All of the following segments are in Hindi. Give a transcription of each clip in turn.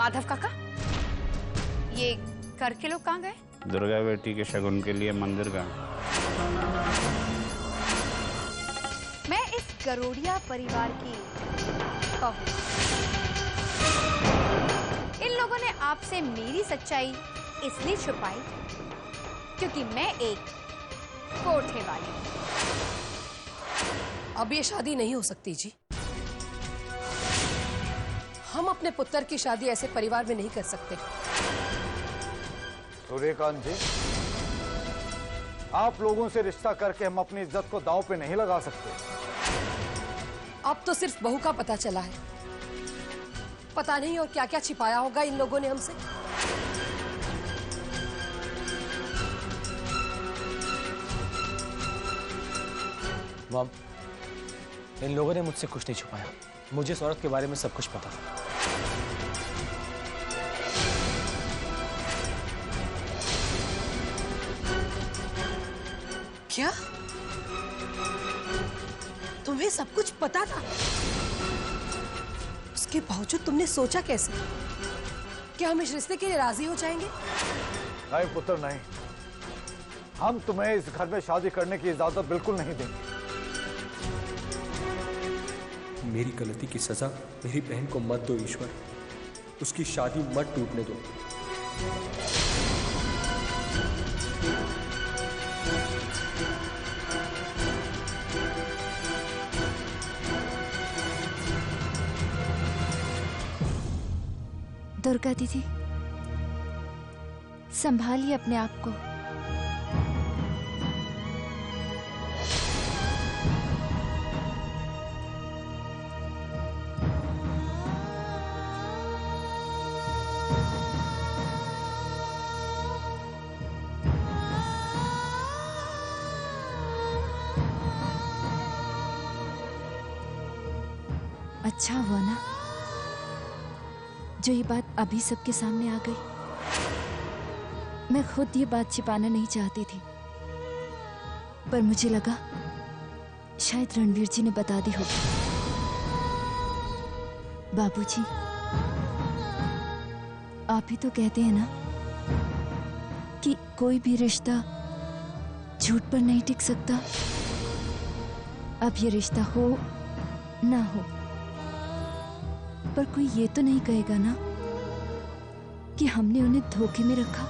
माधव काका, ये घर के लोग कहाँ गए? दुर्गा बेटी के शगुन के लिए मंदिर गए। मैं इस गरोड़िया परिवार की बहू। इन लोगों ने आपसे मेरी सच्चाई इसलिए छुपाई क्योंकि मैं एक कोठे वाली हूं। अब ये शादी नहीं हो सकती जी। हम अपने पुत्र की शादी ऐसे परिवार में नहीं कर सकते। सूर्यकांत जी, आप लोगों से रिश्ता करके हम अपनी इज्जत को दांव पे नहीं लगा सकते। अब तो सिर्फ बहू का पता चला है, पता नहीं और क्या क्या छिपाया होगा इन लोगों ने हमसे। मॉम, इन लोगों ने मुझसे कुछ नहीं छुपाया। मुझे इस औरत के बारे में सब कुछ पता था। क्या तुम्हें सब कुछ पता था? उसके बावजूद तुमने सोचा कैसे? क्या हम इस रिश्ते के लिए राजी हो जाएंगे? नहीं पुत्र, नहीं। हम तुम्हें इस घर में शादी करने की इजाजत बिल्कुल नहीं देंगे। मेरी गलती की सजा मेरी बहन को मत दो ईश्वर, उसकी शादी मत टूटने दो। दुर्गा दीदी, संभालिए अपने आप को। अच्छा हुआ ना जो ये बात अभी सबके सामने आ गई। मैं खुद ये बात छिपाना नहीं चाहती थी, पर मुझे लगा शायद रणवीर जी ने बता दी होगी। बाबूजी, आप ही तो कहते हैं ना कि कोई भी रिश्ता झूठ पर नहीं टिक सकता। अब ये रिश्ता हो ना हो, पर कोई ये तो नहीं कहेगा ना कि हमने उन्हें धोखे में रखा।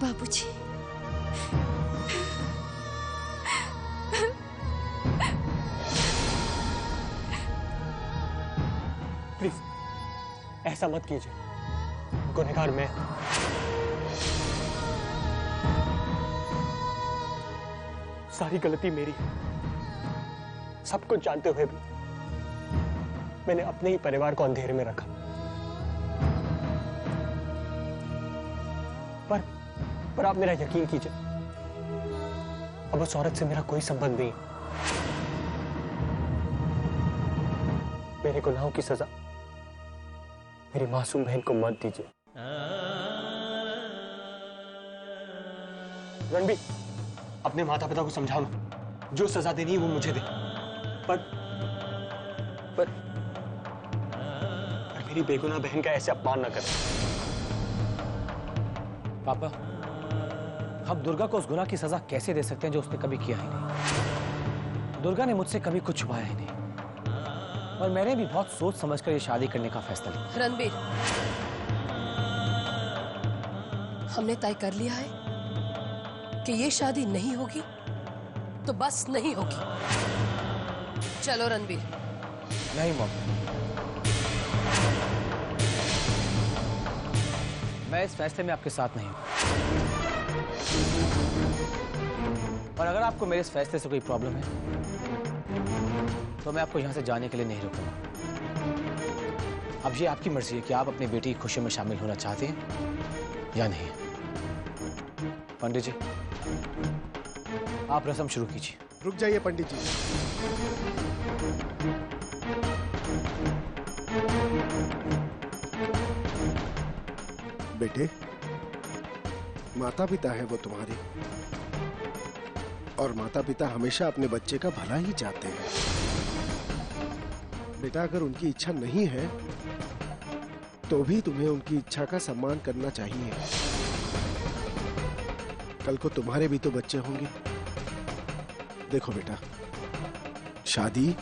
बाबूजी, प्लीज ऐसा मत कीजिए, गुनहगार मैं। सारी गलती मेरी है। सब कुछ जानते हुए भी मैंने अपने ही परिवार को अंधेरे में रखा। पर आप मेरा यकीन कीजिए, अब उस औरत से मेरा कोई संबंध नहीं। मेरे गुनाहों की सजा मेरी मासूम बहन को मत दीजिए। रणबीर, अपने माता पिता को समझाओ, जो सजा देनी है वो मुझे दे, पर मेरी बेगुनाह बहन का ऐसे अपमान न करें। पापा, हम दुर्गा को उस गुनाह की सजा कैसे दे सकते हैं जो उसने कभी किया ही नहीं। दुर्गा ने मुझसे कभी कुछ छुपाया ही नहीं, और मैंने भी बहुत सोच समझकर ये शादी करने का फैसला लिया। रणबीर, हमने तय कर लिया है कि ये शादी नहीं होगी तो बस नहीं होगी। चलो रणबीर। नहीं मॉम, मैं इस फैसले में आपके साथ नहीं हूं, और अगर आपको मेरे इस फैसले से कोई प्रॉब्लम है तो मैं आपको यहां से जाने के लिए नहीं रुकूंगा। अब ये आपकी मर्जी है कि आप अपनी बेटी की खुशी में शामिल होना चाहते हैं या नहीं। पंडित जी, आप रस्म शुरू कीजिए। रुक जाइए पंडित जी। बेटे, माता पिता है वो तुम्हारे, और माता पिता हमेशा अपने बच्चे का भला ही चाहते हैं। बेटा अगर उनकी इच्छा नहीं है तो भी तुम्हें उनकी इच्छा का सम्मान करना चाहिए। कल को तुम्हारे भी तो बच्चे होंगे। देखो बेटा, शादी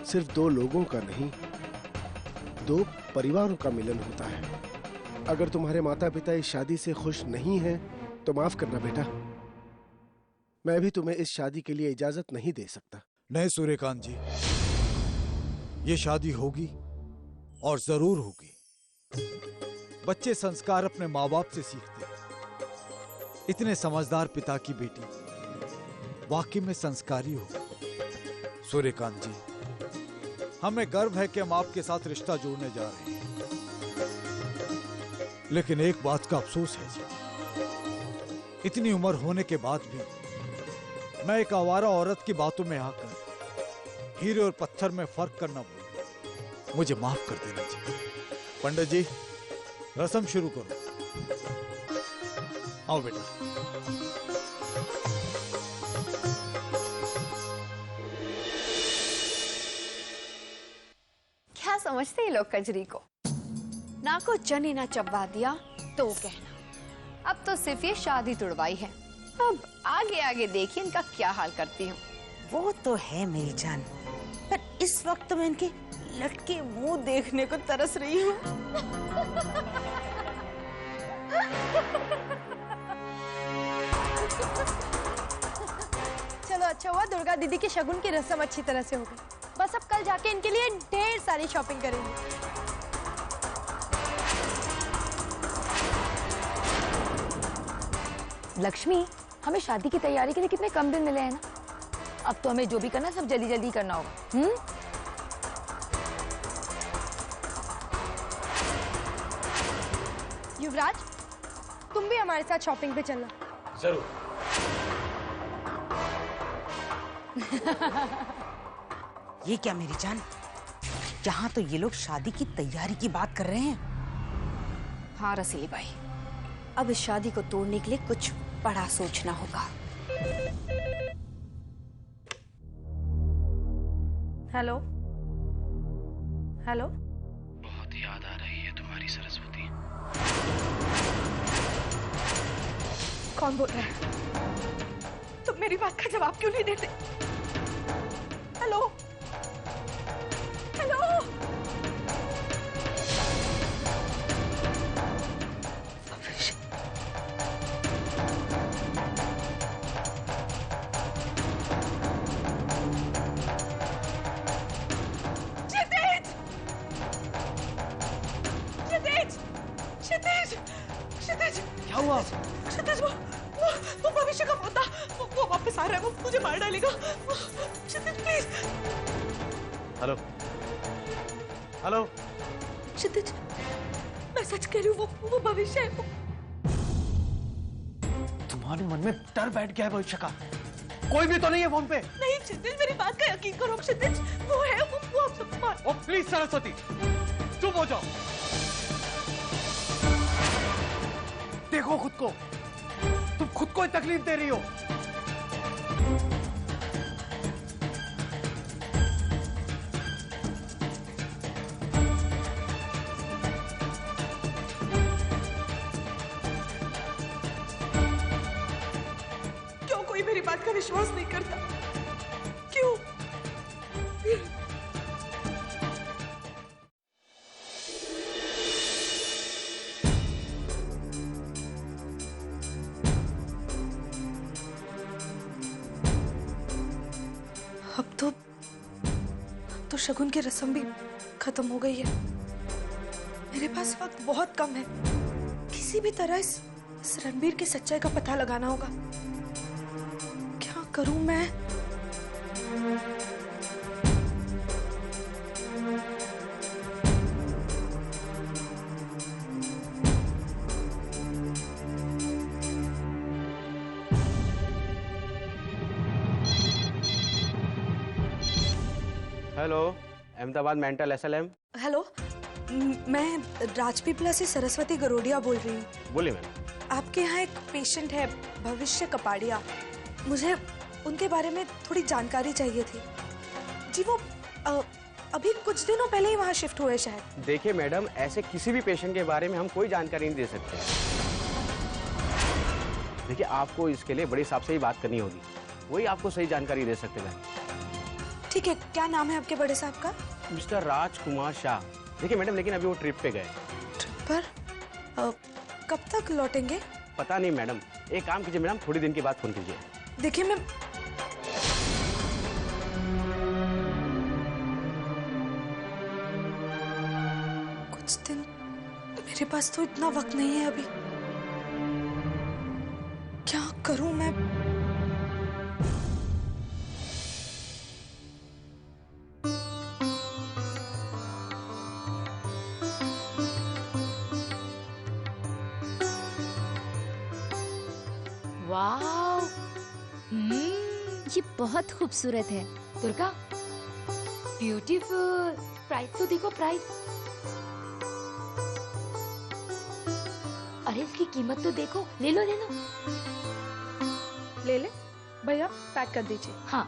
सिर्फ दो लोगों का नहीं, दो परिवारों का मिलन होता है। अगर तुम्हारे माता पिता इस शादी से खुश नहीं हैं तो माफ करना बेटा, मैं भी तुम्हें इस शादी के लिए इजाजत नहीं दे सकता। नहीं सूर्यकांत जी, ये शादी होगी और जरूर होगी। बच्चे संस्कार अपने माँ बाप से सीखते हैं। इतने समझदार पिता की बेटी वाकई में संस्कारी होगी। सूर्यकांत जी, हमें गर्व है कि हम आपके साथ रिश्ता जोड़ने जा रहे हैं, लेकिन एक बात का अफसोस है जी, इतनी उम्र होने के बाद भी मैं एक आवारा औरत की बातों में आकर हीरे और पत्थर में फर्क करना भूल गया। मुझे माफ कर देना जी। पंडित जी, रस्म शुरू करो। आओ बेटा। क्या समझते हैं लोग कजरी को? ना को चने ना चबा दिया तो कहना। अब तो सिर्फ ये शादी तुड़वाई है, अब आगे आगे देखिए इनका क्या हाल करती हूँ। वो तो है मेरी जान, पर इस वक्त मैं इनके लटके मुंह देखने को तरस रही हूँ। चलो अच्छा हुआ दुर्गा दीदी के शगुन की रस्म अच्छी तरह से हो गई। बस अब कल जाके इनके लिए ढेर सारी शॉपिंग करेंगे। लक्ष्मी, हमें शादी की तैयारी के लिए कितने कम दिन मिले हैं ना। अब तो हमें जो भी करना है सब जल्दी जल्दी करना होगा। युवराज, तुम भी हमारे साथ शॉपिंग पे चलना। जरूर। ये क्या मेरी जान, यहाँ तो ये लोग शादी की तैयारी की बात कर रहे हैं। हाँ रसीली भाई, अब इस शादी को तोड़ने के लिए कुछ बड़ा सोचना होगा। हेलो हेलो, बहुत याद आ रही है तुम्हारी सरस्वती। कौन बोल रहा है? तुम मेरी बात का जवाब क्यों नहीं देते? हेलो हेलो, क्या हुआ? क्षितिज, वो भविष्य का पोता, वो वापस आ रहा है, वो मुझे मार डालेगा। Kshitij please. Hello hello. Kshitij, मैं सच कह रही हूँ, वो भविष्य है। तुम्हारे मन में डर बैठ गया है भविष्य का? कोई भी तो नहीं है फोन पे? नहीं क्षितिज, मेरी बात का यकीन करो। क्षितिज वो है, वो आप सब मार। ओ प्लीज सरस्वती, चुप हो जाओ। देखो खुद को, तुम खुद को ही तकलीफ दे रही हो। क्यों कोई मेरी बात का विश्वास नहीं करता? क्यों? अब तो शगुन की रस्म भी खत्म हो गई है। मेरे पास वक्त बहुत कम है। किसी भी तरह इस रणबीर की सच्चाई का पता लगाना होगा। क्या करूं मैं? Hello, Ahmedabad mental SLM। Hello, मैं राजपीपला से सरस्वती गरोडिया बोल रही हूँ। बोलिए मैम। आपके यहाँ एक पेशेंट है भविष्य कपाड़िया, मुझे उनके बारे में थोड़ी जानकारी चाहिए थी। जी वो अभी कुछ दिनों पहले ही वहाँ शिफ्ट हुए शायद। देखिए मैडम, ऐसे किसी भी पेशेंट के बारे में हम कोई जानकारी नहीं दे सकते। देखिए, आपको इसके लिए बड़े साहब से ही बात करनी होगी, वही आपको सही जानकारी दे सकते हैं। ठीक है, क्या नाम है आपके बड़े साहब का? मिस्टर राजकुमार शाह। देखिए मैडम, लेकिन अभी वो ट्रिप पे गए। ट्रिप पर? कब तक लौटेंगे? पता नहीं मैडम। एक काम कीजिए मैडम, थोड़ी दिन के बाद फोन कीजिए। देखिए मैं कुछ दिन, मेरे पास तो इतना वक्त नहीं है अभी। क्या करूं मैं? वाव, ये बहुत खूबसूरत है। दुर्गा, ब्यूटीफुल। प्राइस तो देखो, प्राइस। अरे इसकी कीमत तो देखो। ले लो, ले लो। ले ले भैया, पैक कर दीजिए। हाँ।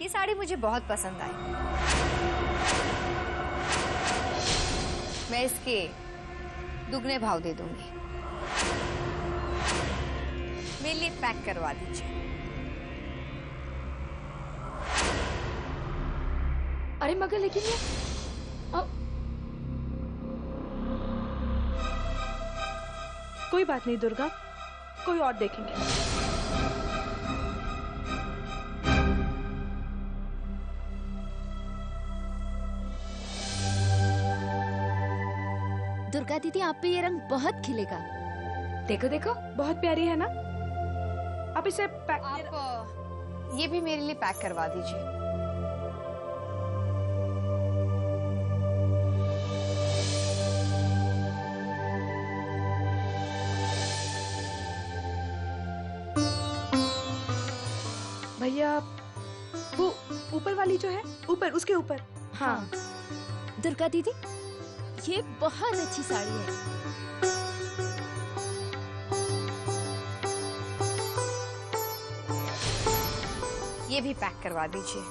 ये साड़ी मुझे बहुत पसंद आई। मैं इसके दुगने भाव दे दूंगी। मेरे लिए पैक करवा दीजिए। अरे मगर लेकिन ये कोई बात नहीं दुर्गा, कोई और देखेंगे। दुर्गा दीदी, आप पे ये रंग बहुत खिलेगा। देखो देखो, बहुत प्यारी है ना? आप इसे पैक आप ये भी मेरे लिए पैक करवा दीजिए। भैया, वो ऊपर वाली जो है, ऊपर, उसके ऊपर। हाँ। दुर्गा दीदी, ये बहुत अच्छी साड़ी है। ये भी पैक करवा दीजिए।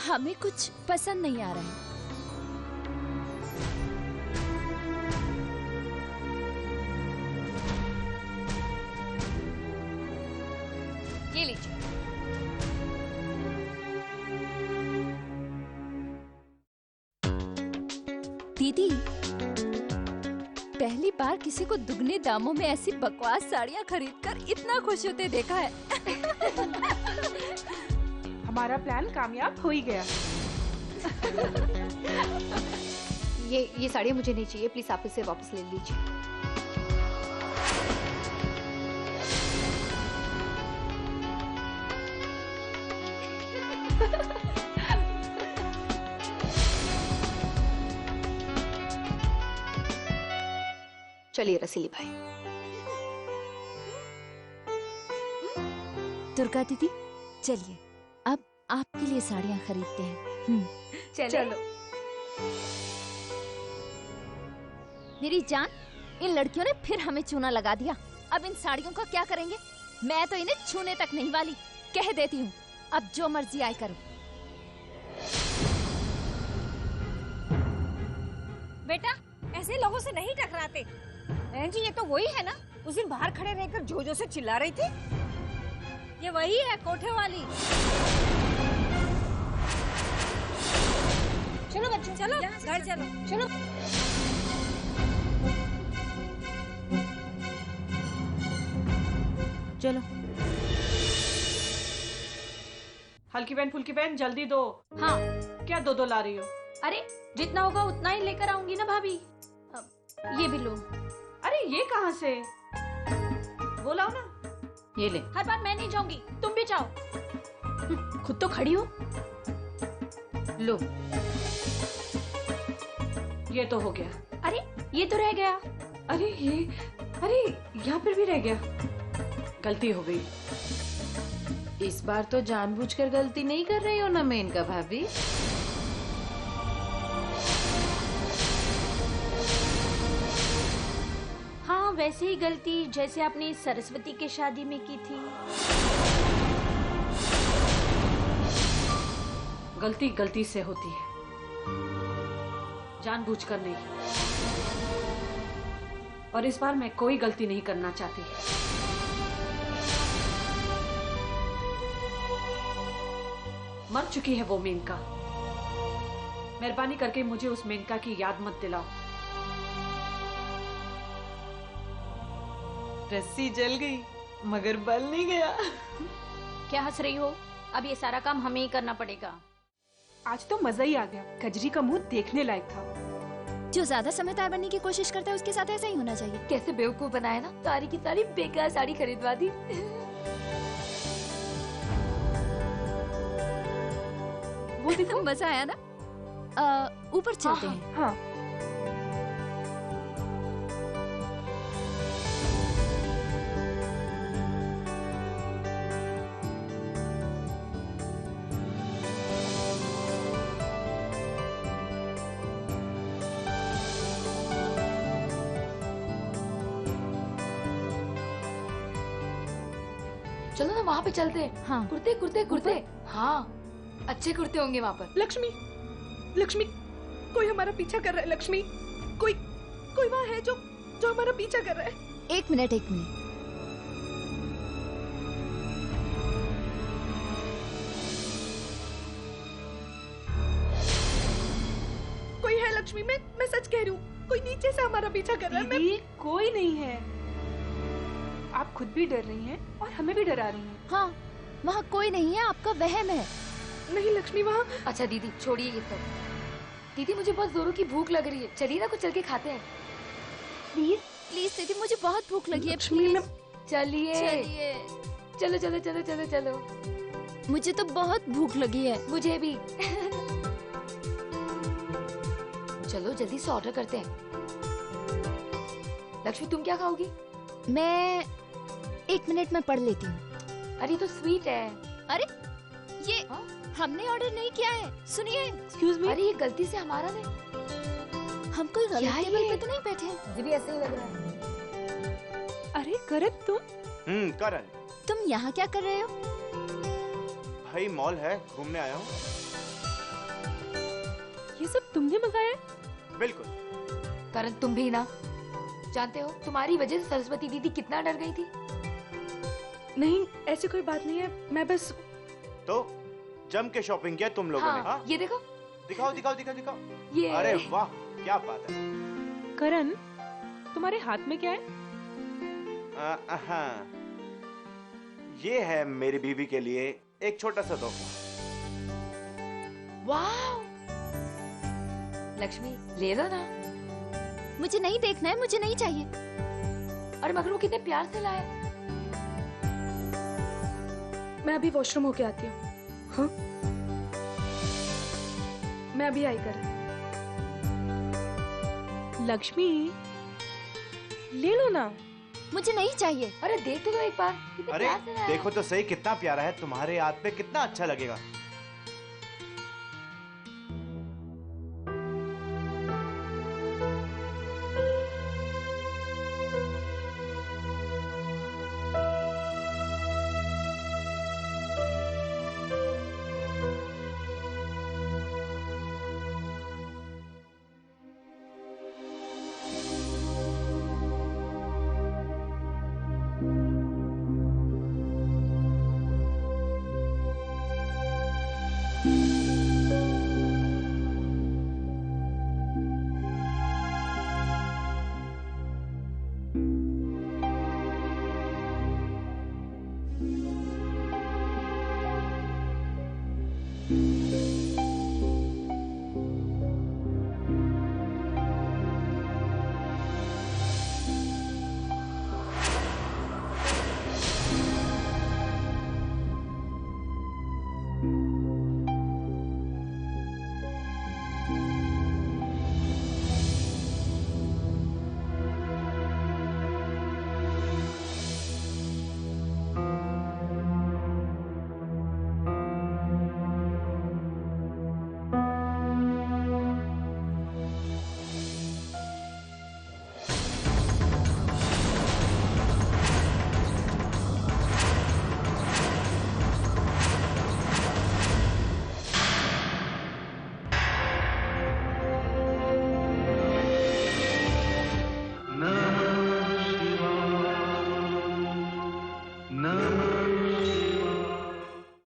हमें कुछ पसंद नहीं आ रहा है। ये लीजिए। दीदी, पहली बार किसी को दुगने दामों में ऐसी बकवास साड़ियाँ खरीदकर इतना खुश होते देखा है। हमारा प्लान कामयाब हो ही गया। ये साड़ी मुझे नहीं चाहिए, प्लीज आप इसे वापस ले लीजिए। चलिए रसीली भाई। दुर्गा दीदी, चलिए अब आपके लिए साड़ियाँ खरीदते हैं। चलो। मेरी जान, इन लड़कियों ने फिर हमें चूना लगा दिया। अब इन साड़ियों का क्या करेंगे? मैं तो इन्हें छूने तक नहीं वाली। कह देती हूँ, अब जो मर्जी आए करो। बेटा, ऐसे लोगों से नहीं टकराते। बहन जी, ये तो वही है ना, उस दिन बाहर खड़े रहकर जोजो से चिल्ला रही थी। ये वही है, कोठे वाली। चलो बच्चों, चलो घर चलो, चलो। चलो। हल्की बहन, फुल्की बहन, जल्दी दो। हाँ। क्या दो ला रही हो? अरे जितना होगा उतना ही लेकर आऊंगी ना भाभी। ये भी लो। अरे ये कहाँ से? वो लाओ ना। ये ले। हर बार मैं नहीं जाऊंगी, तुम भी जाओ। खुद तो खड़ी हो। लो। ये तो हो गया। अरे ये तो रह गया। अरे यहाँ पर भी रह गया। गलती हो गई। इस बार तो जानबूझकर गलती नहीं कर रही हो ना मेनका भाभी? हाँ, वैसे ही गलती जैसे आपने सरस्वती के शादी में की थी। गलती गलती से होती है, जानबूझकर नहीं। और इस बार मैं कोई गलती नहीं करना चाहती। मर चुकी है वो मेनका। मेहरबानी करके मुझे उस मेनका की याद मत दिलाओ। रस्सी जल गई मगर बल नहीं गया। क्या हंस रही हो? अब ये सारा काम हमें ही करना पड़ेगा। आज तो मजा ही आ गया। कजरी का मुंह देखने लायक था। जो ज्यादा समझदार बनने की कोशिश करता है उसके साथ ऐसा ही होना चाहिए। कैसे बेवकूफ बनाया ना, सारी की सारी बेकार साड़ी खरीदवा दी। वो देखो मजा आया ना। ऊपर चलते हैं। हाँ। चलो ना वहाँ पे चलते हैं। हाँ। कुर्ते कुर्ते कुर्ते। हाँ, अच्छे कुर्ते होंगे वहाँ पर। लक्ष्मी, लक्ष्मी, कोई हमारा पीछा कर रहा है। लक्ष्मी, कोई वहाँ है जो हमारा पीछा कर रहा है। एक मिनट। कोई है लक्ष्मी, मैं सच कह रही हूँ। कोई नीचे से हमारा पीछा कर रहा है। दीदी, कोई नहीं है। आप खुद भी डर रही हैं और हमें भी डरा रही हैं। हाँ, वहाँ कोई नहीं है, आपका वहम है। नहीं लक्ष्मी, वहाँ। अच्छा दीदी छोड़िए ये सब। दीदी मुझे बहुत जोरों की भूख लग रही है, चलिए ना कुछ चल के खाते हैं। प्लीज प्लीज दीदी, मुझे बहुत भूख लगी है। प्लीज चलिए चलो चलो चलो चलो चलो। मुझे तो बहुत भूख लगी है। मुझे भी। चलो जल्दी से ऑर्डर करते हैं। लक्ष्मी तुम क्या खाओगी? मैं 1 मिनट में पढ़ लेती हूँ। अरे तो स्वीट है। अरे ये हमने ऑर्डर नहीं किया है। सुनिए। Excuse me. अरे ये गलती से हमारा नहीं। हम कोई गलत टेबल पे तो नहीं बैठे हैं। मुझे भी ऐसे ही लग रहा है। अरे करण तुम? करण। तुम यहाँ क्या कर रहे हो? भाई मॉल है, घूमने आया हूँ। ये सब तुमने मंगाया? बिल्कुल। करण तुम भी ना जानते हो, तुम्हारी वजह से सरस्वती दीदी कितना डर गई थी। नहीं ऐसी कोई बात नहीं है, मैं बस। तो जम के शॉपिंग किया तुम लोगों ने? हाँ? ये देखो। दिखाओ दिखाओ दिखाओ दिखाओ। ये। अरे वाह, क्या बात है। करण, तुम्हारे हाथ में क्या है? हाँ, ये है मेरी बीवी के लिए एक छोटा सा तोहफा। वाह, लक्ष्मी ले लो ना। मुझे नहीं देखना है, मुझे नहीं चाहिए। अरे मगर वो कितने प्यार से लाया। मैं अभी वॉशरूम होके आती हूँ। हाँ? मैं अभी आई कर। लक्ष्मी ले लो ना। मुझे नहीं चाहिए। अरे देख तो दो एक बार। अरे देखो तो सही, कितना प्यारा है। तुम्हारे हाथ पे कितना अच्छा लगेगा।